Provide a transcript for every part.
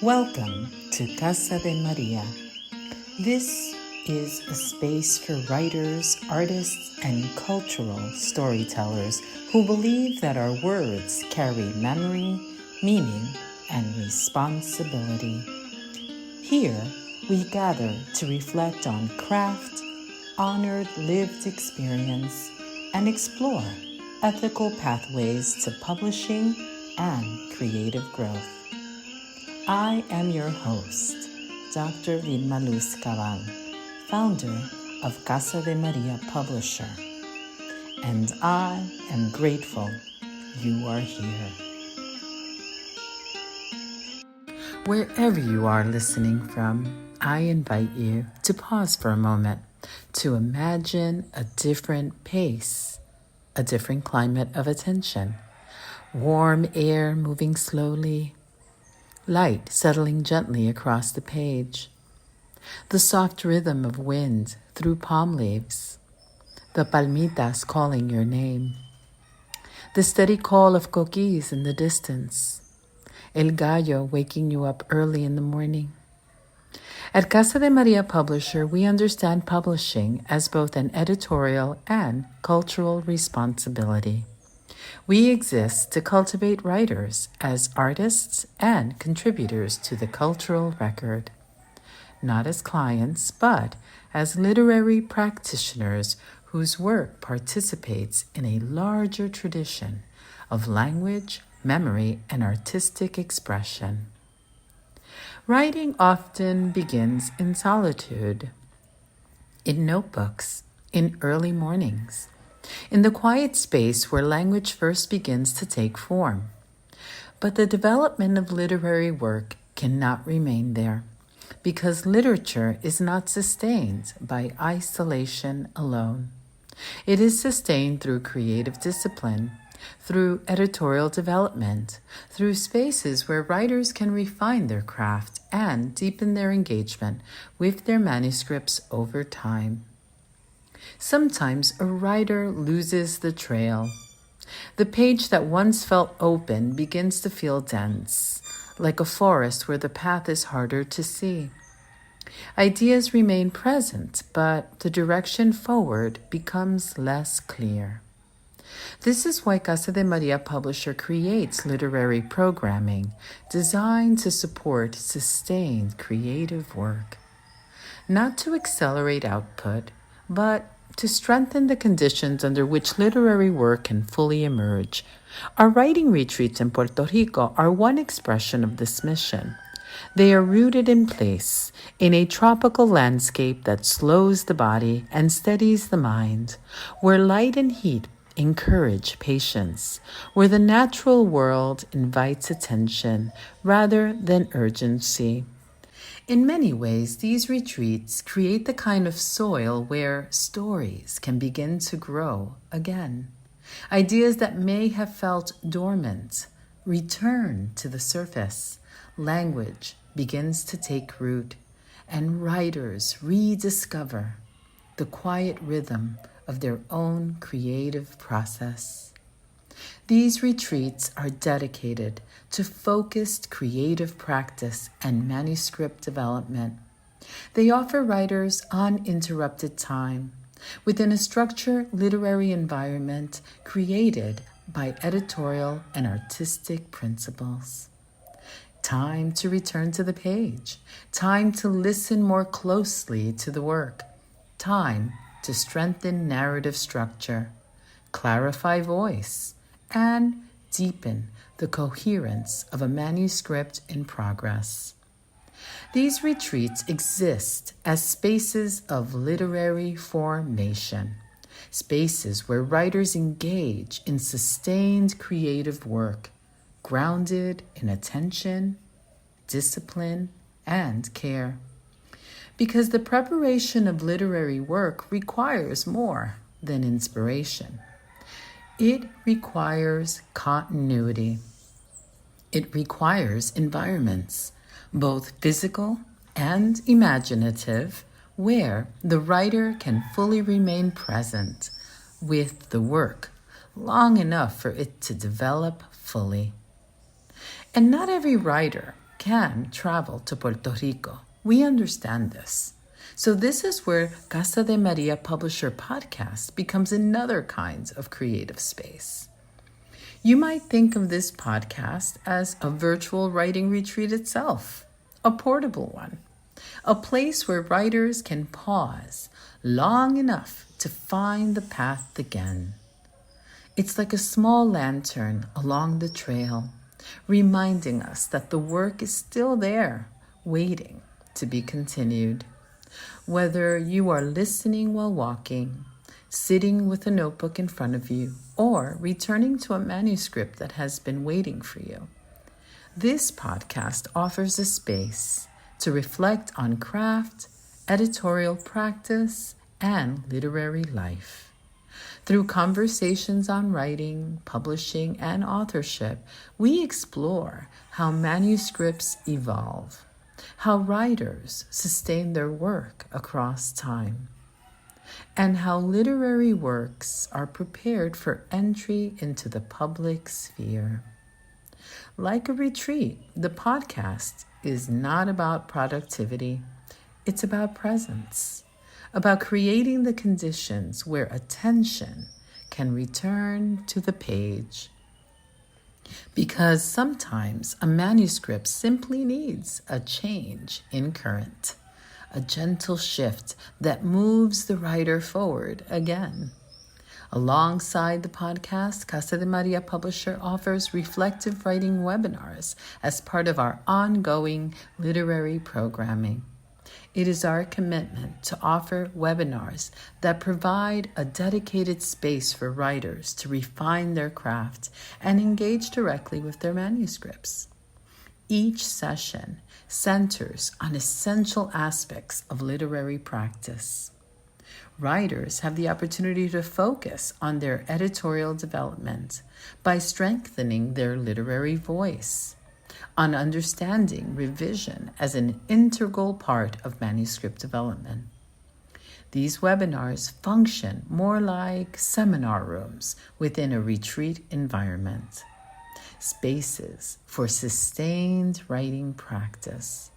Welcome to Casa de María. This is a space for writers, artists, and cultural storytellers who believe that our words carry memory, meaning, and responsibility. Here, we gather to reflect on craft, honored lived experience, and explore ethical pathways to publishing and creative growth. I am your host, Dr. Vilma Luz Cabal, founder of Casa de María Publisher, and I am grateful you are here. Wherever you are listening from, I invite you to pause for a moment to imagine a different pace, a different climate of attention, warm air moving slowly, light settling gently across the page, the soft rhythm of wind through palm leaves, the palmitas calling your name, the steady call of coquis in the distance, el gallo waking you up early in the morning. At Casa de María Publisher, we understand publishing as both an editorial and cultural responsibility. We exist to cultivate writers as artists and contributors to the cultural record, not as clients, but as literary practitioners whose work participates in a larger tradition of language, memory, and artistic expression. Writing often begins in solitude, in notebooks, in early mornings, in the quiet space where language first begins to take form. But the development of literary work cannot remain there, because literature is not sustained by isolation alone. It is sustained through creative discipline, through editorial development, through spaces where writers can refine their craft and deepen their engagement with their manuscripts over time. Sometimes a writer loses the trail. The page that once felt open begins to feel dense, like a forest where the path is harder to see. Ideas remain present, but the direction forward becomes less clear. This is why Casa de María Publisher creates literary programming designed to support sustained creative work, not to accelerate output, but to strengthen the conditions under which literary work can fully emerge. Our writing retreats in Puerto Rico are one expression of this mission. They are rooted in place, in a tropical landscape that slows the body and steadies the mind, where light and heat encourage patience, where the natural world invites attention rather than urgency. In many ways, these retreats create the kind of soil where stories can begin to grow again. Ideas that may have felt dormant return to the surface. Language begins to take root, and writers rediscover the quiet rhythm of their own creative process. These retreats are dedicated to focused creative practice and manuscript development. They offer writers uninterrupted time within a structured literary environment created by editorial and artistic principles. Time to return to the page, time to listen more closely to the work, time to strengthen narrative structure, clarify voice, and deepen the coherence of a manuscript in progress. These retreats exist as spaces of literary formation, spaces where writers engage in sustained creative work, grounded in attention, discipline, and care. Because the preparation of literary work requires more than inspiration. It requires continuity. It requires environments, both physical and imaginative, where the writer can fully remain present with the work long enough for it to develop fully. And not every writer can travel to Puerto Rico. We understand this. So this is where Casa de María Publisher Podcast becomes another kind of creative space. You might think of this podcast as a virtual writing retreat itself, a portable one, a place where writers can pause long enough to find the path again. It's like a small lantern along the trail, reminding us that the work is still there, waiting to be continued. Whether you are listening while walking, sitting with a notebook in front of you, or returning to a manuscript that has been waiting for you, this podcast offers a space to reflect on craft, editorial practice, and literary life. Through conversations on writing, publishing, and authorship, we explore how manuscripts evolve, how writers sustain their work across time, and how literary works are prepared for entry into the public sphere. Like a retreat, the podcast is not about productivity. It's about presence, about creating the conditions where attention can return to the page. Because sometimes a manuscript simply needs a change in current, a gentle shift that moves the writer forward again. Alongside the podcast, Casa de María Publisher offers reflective writing webinars as part of our ongoing literary programming. It is our commitment to offer webinars that provide a dedicated space for writers to refine their craft and engage directly with their manuscripts. Each session centers on essential aspects of literary practice. Writers have the opportunity to focus on their editorial development by strengthening their literary voice, on understanding revision as an integral part of manuscript development. These webinars function more like seminar rooms within a retreat environment, spaces for sustained writing practice,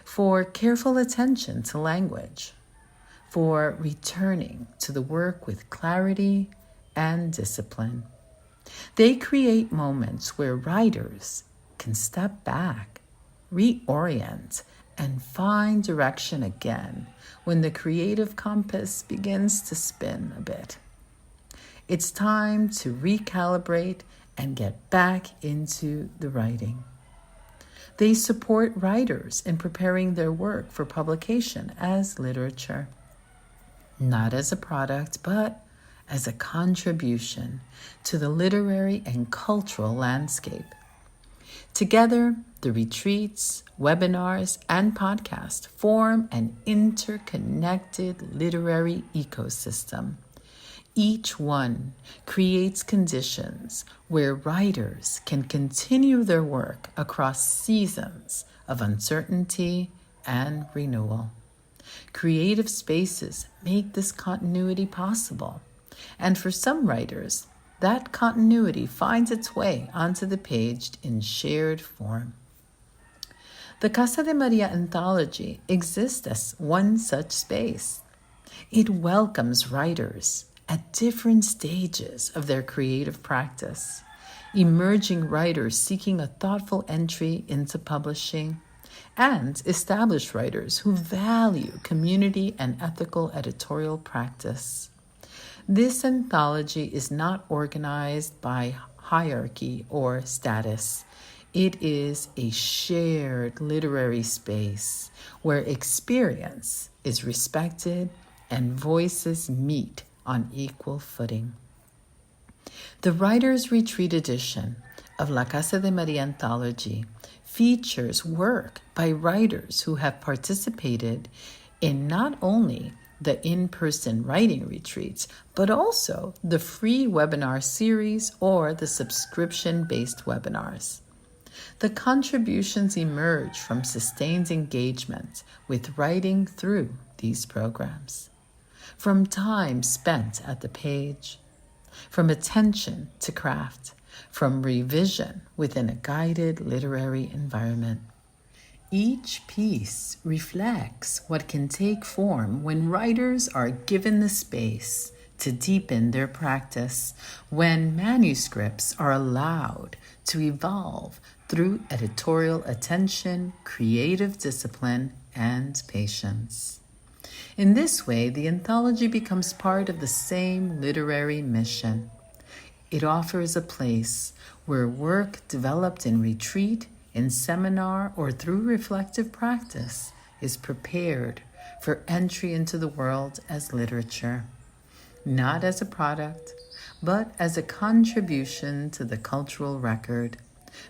for careful attention to language, for returning to the work with clarity and discipline. They create moments where writers can step back, reorient, and find direction again when the creative compass begins to spin a bit. It's time to recalibrate and get back into the writing. They support writers in preparing their work for publication as literature, not as a product, but as a contribution to the literary and cultural landscape. Together, the retreats, webinars, and podcast form an interconnected literary ecosystem. Each one creates conditions where writers can continue their work across seasons of uncertainty and renewal. Creative spaces make this continuity possible, and for some writers, that continuity finds its way onto the page in shared form. The Casa de María anthology exists as one such space. It welcomes writers at different stages of their creative practice, emerging writers seeking a thoughtful entry into publishing, and established writers who value community and ethical editorial practice. This anthology is not organized by hierarchy or status. It is a shared literary space where experience is respected and voices meet on equal footing. The Writer's Retreat edition of La Casa de María anthology features work by writers who have participated in not only the in-person writing retreats, but also the free webinar series or the subscription-based webinars. The contributions emerge from sustained engagement with writing through these programs, from time spent at the page, from attention to craft, from revision within a guided literary environment. Each piece reflects what can take form when writers are given the space to deepen their practice, when manuscripts are allowed to evolve through editorial attention, creative discipline, and patience. In this way, the anthology becomes part of the same literary mission. It offers a place where work developed in retreat, in seminar, or through reflective practice is prepared for entry into the world as literature, not as a product, but as a contribution to the cultural record,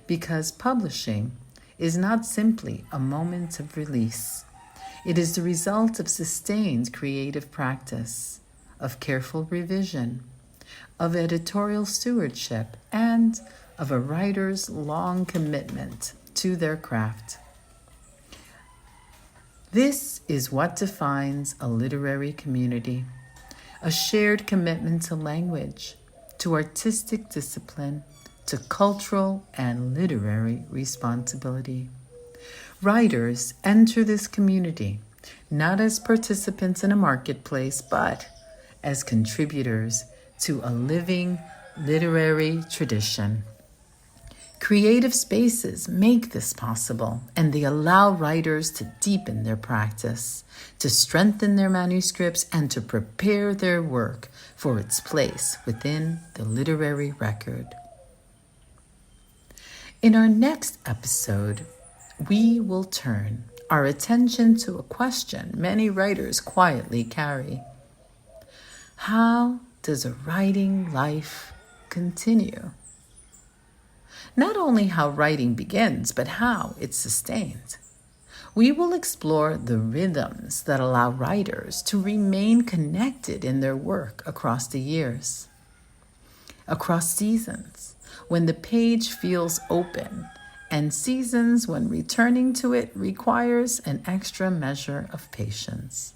because publishing is not simply a moment of release. It is the result of sustained creative practice, of careful revision, of editorial stewardship, and of a writer's long commitment to their craft. This is what defines a literary community, a shared commitment to language, to artistic discipline, to cultural and literary responsibility. Writers enter this community not as participants in a marketplace, but as contributors to a living literary tradition. Creative spaces make this possible, and they allow writers to deepen their practice, to strengthen their manuscripts, and to prepare their work for its place within the literary record. In our next episode, we will turn our attention to a question many writers quietly carry. How does a writing life continue? Not only how writing begins, but how it's sustained. We will explore the rhythms that allow writers to remain connected in their work across the years, across seasons, when the page feels open, and seasons when returning to it requires an extra measure of patience.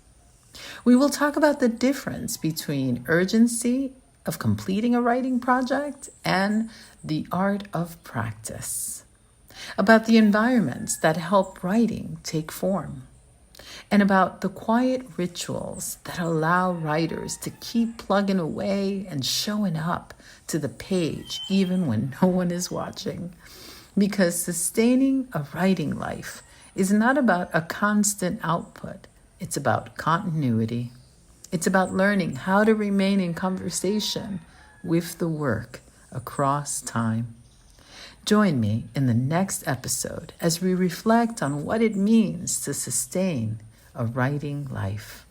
We will talk about the difference between urgency of completing a writing project and the art of practice, about the environments that help writing take form, and about the quiet rituals that allow writers to keep plugging away and showing up to the page even when no one is watching. Because sustaining a writing life is not about a constant output. It's about continuity. It's about learning how to remain in conversation with the work across time. Join me in the next episode as we reflect on what it means to sustain a writing life.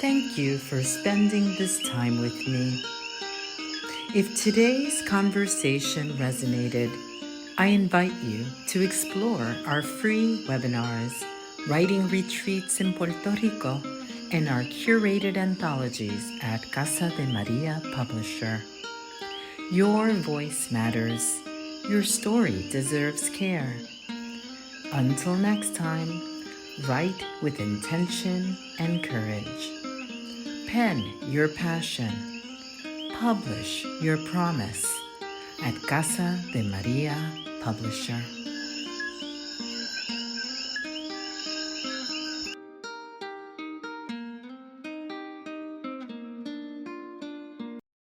Thank you for spending this time with me. If today's conversation resonated, I invite you to explore our free webinars, writing retreats in Puerto Rico, and our curated anthologies at Casa de María Publisher. Your voice matters. Your story deserves care. Until next time, write with intention and courage. Pen your passion. Publish your promise at Casa de María Publisher.